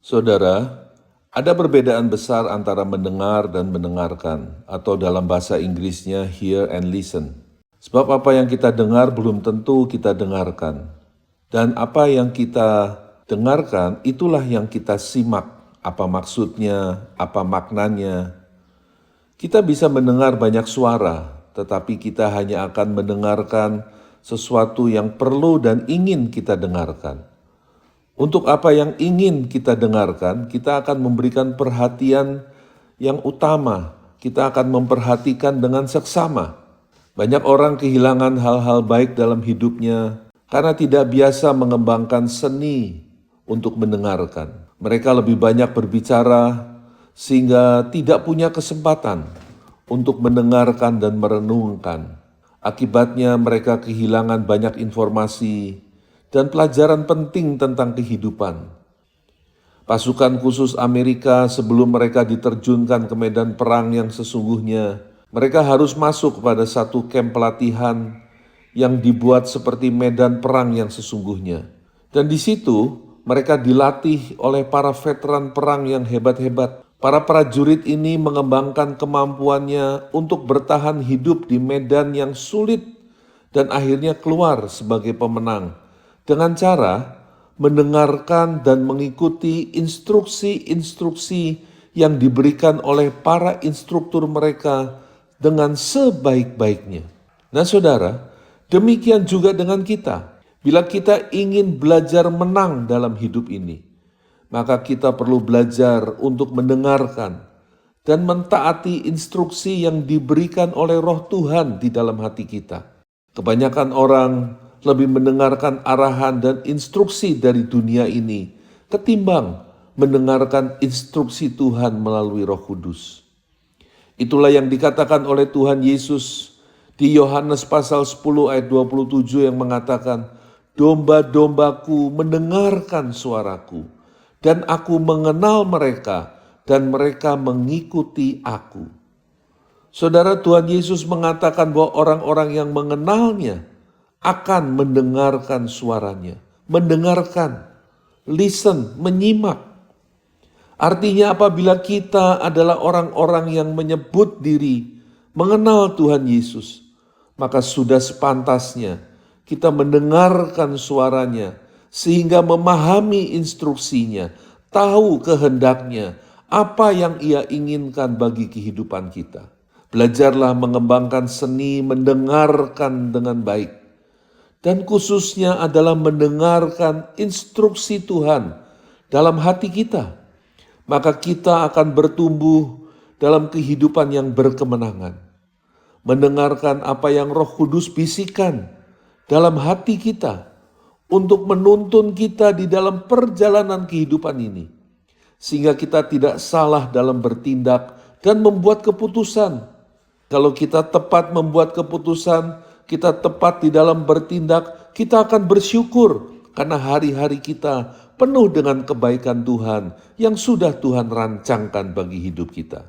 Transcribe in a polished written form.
Saudara, ada perbedaan besar antara mendengar dan mendengarkan, atau dalam bahasa Inggrisnya hear and listen. Sebab apa yang kita dengar belum tentu kita dengarkan. Dan apa yang kita dengarkan itulah yang kita simak. Apa maksudnya, apa maknanya. Kita bisa mendengar banyak suara, tetapi kita hanya akan mendengarkan sesuatu yang perlu dan ingin kita dengarkan. Untuk apa yang ingin kita dengarkan, kita akan memberikan perhatian yang utama. Kita akan memperhatikan dengan seksama. Banyak orang kehilangan hal-hal baik dalam hidupnya karena tidak biasa mengembangkan seni untuk mendengarkan. Mereka lebih banyak berbicara sehingga tidak punya kesempatan untuk mendengarkan dan merenungkan. Akibatnya mereka kehilangan banyak informasi dan pelajaran penting tentang kehidupan. Pasukan khusus Amerika sebelum mereka diterjunkan ke medan perang yang sesungguhnya, mereka harus masuk pada satu kamp pelatihan yang dibuat seperti medan perang yang sesungguhnya. Dan di situ mereka dilatih oleh para veteran perang yang hebat-hebat. Para prajurit ini mengembangkan kemampuannya untuk bertahan hidup di medan yang sulit dan akhirnya keluar sebagai pemenang dengan cara mendengarkan dan mengikuti instruksi-instruksi yang diberikan oleh para instruktur mereka dengan sebaik-baiknya. Nah saudara, demikian juga dengan kita. Bila kita ingin belajar menang dalam hidup ini, maka kita perlu belajar untuk mendengarkan dan mentaati instruksi yang diberikan oleh Roh Tuhan di dalam hati kita. Kebanyakan orang lebih mendengarkan arahan dan instruksi dari dunia ini ketimbang mendengarkan instruksi Tuhan melalui Roh Kudus. Itulah yang dikatakan oleh Tuhan Yesus di Yohanes pasal 10 ayat 27 yang mengatakan, "Domba-dombaku mendengarkan suaraku, dan aku mengenal mereka, dan mereka mengikuti aku." Saudara, Tuhan Yesus mengatakan bahwa orang-orang yang mengenalnya akan mendengarkan suaranya. Mendengarkan, listen, menyimak. Artinya apabila kita adalah orang-orang yang menyebut diri mengenal Tuhan Yesus, maka sudah sepantasnya kita mendengarkan suaranya sehingga memahami instruksinya, tahu kehendaknya, apa yang Ia inginkan bagi kehidupan kita. Belajarlah mengembangkan seni mendengarkan dengan baik. Dan khususnya adalah mendengarkan instruksi Tuhan dalam hati kita. Maka kita akan bertumbuh dalam kehidupan yang berkemenangan. Mendengarkan apa yang Roh Kudus bisikan dalam hati kita untuk menuntun kita di dalam perjalanan kehidupan ini. Sehingga kita tidak salah dalam bertindak dan membuat keputusan. Kalau kita tepat membuat keputusan, kita tepat di dalam bertindak, kita akan bersyukur karena hari-hari kita penuh dengan kebaikan Tuhan yang sudah Tuhan rancangkan bagi hidup kita.